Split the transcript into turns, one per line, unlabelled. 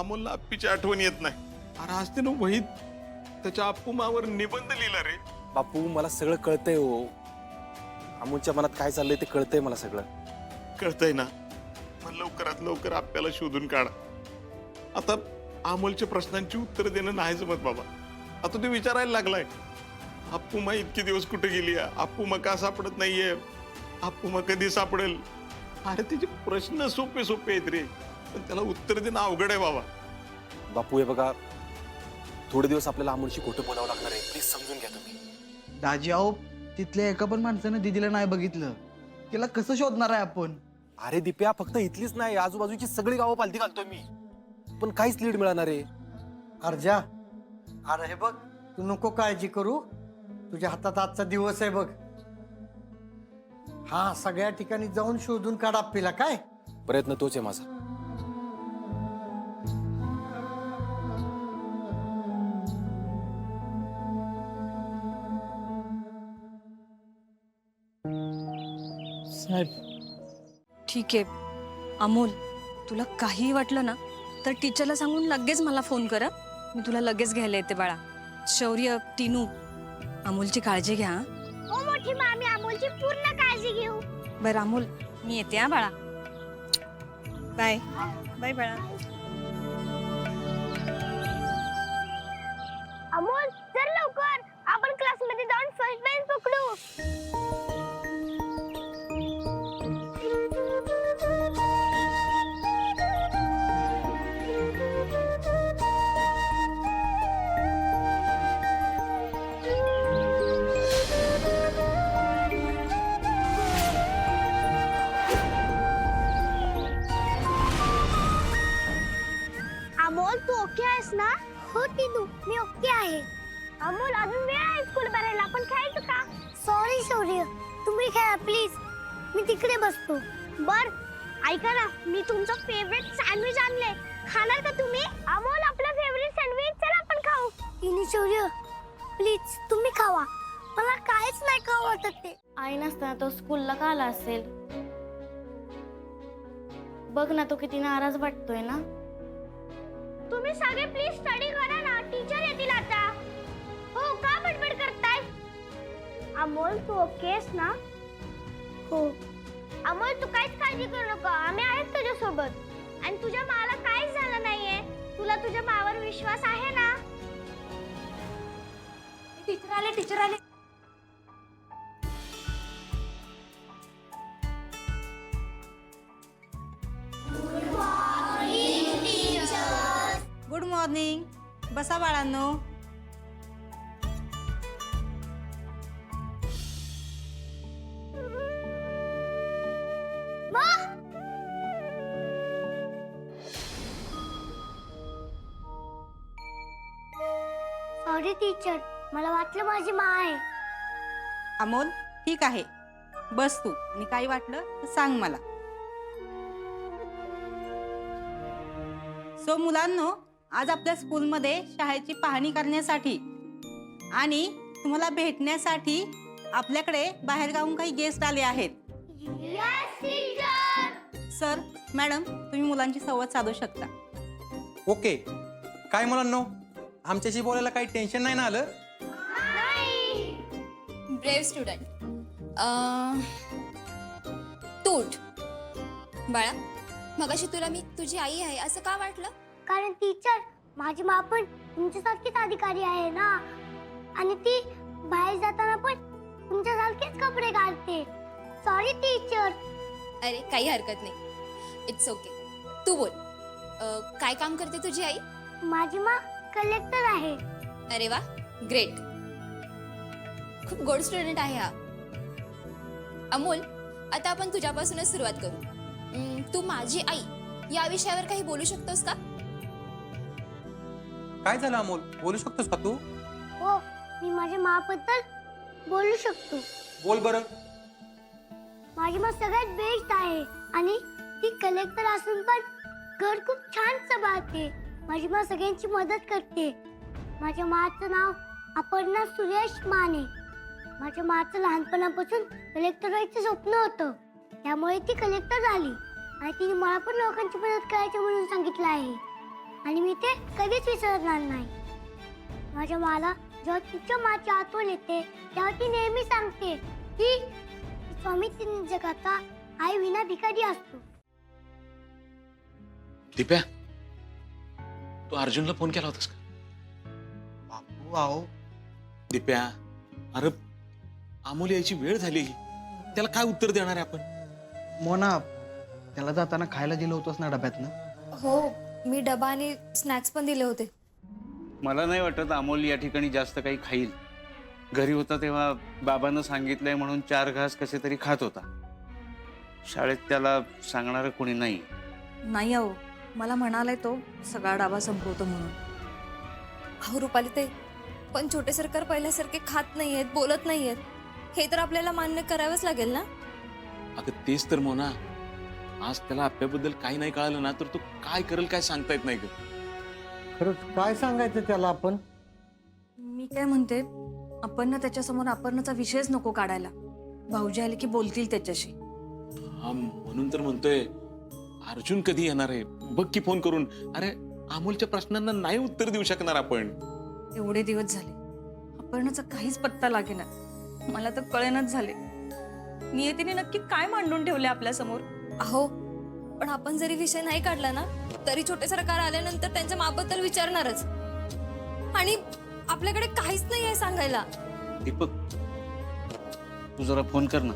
अमोलला आप्पीची आठवण येत नाही. अरे आज त्यानं वहीत त्याच्या आप्पूमावर निबंध लिहिला रे.
बापू मला सगळं कळतंय हो. अमोलच्या मनात काय चाललंय ते कळतंय मला सगळं.
कळतंय ना? मग लवकरात लवकर आप्याला शोधून काढा. आता अमोलच्या प्रश्नांची उत्तर देणं नाही जमत बाबा. आता तो विचारायला लागलाय, आप्पूमा इतके दिवस कुठे गेली, आप्पूमा का सापडत नाहीये, आप्पूमा कधी सापडेल. अरे त्याचे प्रश्न सोपे सोपे आहेत रे, पण त्याला उत्तर देणं अवघड आहे बाबा.
बापू हे बघा, थोडे दिवस आपल्याला अमोलशी खोटं बोलावं लागणार आहे. प्लीज समजून घ्या तुम्ही.
दाजी अहो, तिथल्या एका पण माणसानं दीदीला नाही बघितलं. तिला कसं शोधणार आहे आपण?
अरे दिप्या, फक्त इथलीच नाही, आजूबाजूची सगळी गावं पालती घालतोय मी, पण काहीच लीड मिळणार आहे.
अर्जा, अरे हे बघ, तू नको काळजी करू. तुझ्या हातात आजचा दिवस आहे बघ. हा सगळ्या ठिकाणी जाऊन शोधून काढ आपल्याला. काय
प्रयत्न तोच आहे माझा.
ठीक आहे अमोल, तुला काहीही वाटलं ना तर टीचरला सांगून लगेच मला फोन कर. मी तुला लगेच घ्यायला येते बाळा. शौर्य, टीनू, अमोलची काळजी घ्या.
हो मोठी मामी, अमोलची पूर्ण काळजी घेऊ.
बरं अमोल, मी येते हा बाळा. बाय बाय बाळा.
अमोल चल लवकर, आपण क्लासमध्ये जाऊन फर्स्ट बेंच पकडू. अमोल तू ओके आहेस ना? हो टीनू, मी ओके आहे. अमोल अजून वेळ आहे स्कूल भरायला, आपण खेळायचं का? सॉरी शौर्य, तुम्ही खेळा प्लीज, मी तिकडे बसतो. बर ऐका ना, मी तुमचं फेवरेट सँडविच आणले, खाणार का तुम्ही? अमोल आपला फेवरेट सँडविच, चल आपण खाऊ. टीनू शौर्य प्लीज तुम्ही खावा, मला काहीच नाही खाऊ वाटत ते.
आई नसताना तो स्कूलला का आला असेल? बघ ना, तो किती नाराज वाटतोय ना.
तुम्ही सगळे प्लीज स्टडी करा ना, टीचर येतील आता. हो का बडबड करताय? अमोल तू ओकेस ना? हो. अमोल तू काहीच काळजी करू नका, आम्ही आहेत तुझ्या सोबत. आणि तुझ्या माला काहीच झालं नाहीये, तुला तुझ्या मावर विश्वास आहे ना?
टीचर आले, टीचर आले.
Good morning. बसा बाळांनो.
सॉरी टीचर, मला वाटलं माझी मा आहे.
अमोल ठीक आहे, बस तू, आणि काही वाटलं तर सांग मला. सो मुलांनो, आज आपल्या स्कूलमध्ये शाळेची पाहणी करण्यासाठी आणि तुम्हाला भेटण्यासाठी आपल्याकडे बाहेरगावून काही गेस्ट आले आहेत. सर, मॅडम, तुम्ही मुलांची संवाद साधू शकता.
ओके. काय मुलांनो, आमच्याशी बोलायला काही टेन्शन नाही ना आलं?
Brave student. तू उठ बाळा. मगाशी तुला मी तुझी आई आहे असं का वाटलं?
कारण टीचर माझी मा पण तुमच्यासारखीच अधिकारी आहे ना, आणि ती बाहेर जाताना पण तुमच्यासारखेच कपडे घालते. Sorry teacher.
अरे काही हरकत नाही, इट्स ओके. तू बोल, काय काम करते तुझी आई?
माझी मा कलेक्टर आहे.
अरे वा, ग्रेट. खूप गोड स्टुडंट आहे हा. अमोल, आता आपण तुझ्यापासूनच सुरुवात करू. तू माझी आई या विषयावर काही बोलू शकतोस का?
काय झालं अमोल, बोलू शकतोस का तू?
हो, मी माझ्या माबद्दल बोलू शकतो.
बोल बरं.
माझी मा सगळ्यात बेस्ट आहे, आणि ती कलेक्टर असून पण घर खूप छान सांभाळते. माझी मा सगळ्यांची मदत करते. माझ्या माचं नाव अपर्णा सुरेश माने. माझ्या माचं लहानपणापासून कलेक्टर व्हायचं स्वप्न होतं, त्यामुळे ती कलेक्टर झाली, आणि तिने मला पण लोकांची मदत करायची म्हणून सांगितलं आहे. आणि मी ते कधीच विसरणार नाही. माझ्या मला जेव्हा तिच्या माझी आठवण येते तेव्हा ती नेहमी सांगते की स्वामी तीन जगाचा आई विना भिकारी असतो.
दिप्या, तू अर्जुनला फोन केला होतास का?
बापू आहो
दिप्या, अरे अमोल यायची वेळ झाली, त्याला काय उत्तर देणार आहे आपण?
मोना, त्याला जाताना खायला दिलं होतंस ना डब्यातनं?
हो, मी डबा आणि स्नॅक्स पण दिले होते.
मला नाही वाटत अमोल या ठिकाणी जास्त काही खाईल. घरी होता तेव्हा बाबांना सांगितलंय म्हणून 4 घास कसे तरी खात होता. शाळेत त्याला सांगणारं कोणी नाही.
नाही अहो, मला म्हणालाय तो सगळा डाबा संपवतो म्हणून.
अहो रुपाली ते पण छोटे सरकार पहिल्यासारखे खात नाहीयेत, बोलत नाहीयेत. हे तर आपल्याला मान्य करावंच लागेल ना.
अगं तेच तर मोना, आज त्याला आपल्याबद्दल काही नाही कळालं ना तर तो काय करेल काय सांगता येत नाही ग.
खरंच काय सांगायचं त्याला आपण?
मी काय म्हणते, आपण ना त्याच्यासमोर अपर्णाचा विषयच नको काढायला. भाऊजी आले की बोलतील त्याच्याशी.
हा म्हणून तर म्हणतोय, अर्जुन कधी येणार आहे बघ की फोन करून. अरे अमोलच्या प्रश्नांना नाही उत्तर देऊ शकणार आपण.
एवढे दिवस झाले अपर्णाचा काहीच पत्ता लागेना. मला तर कळेनाच झाले नियतीने नक्की काय मांडून ठेवले आपल्या समोर.
अहो पण आपण जरी विषय नाही काढला ना तरी छोटे सरकार आल्यानंतर त्यांच्या माबद्दल विचारणारच. आणि आपल्याकडे काहीच नाही आहे सांगायला.
दीपक, तू जरा फोन कर ना.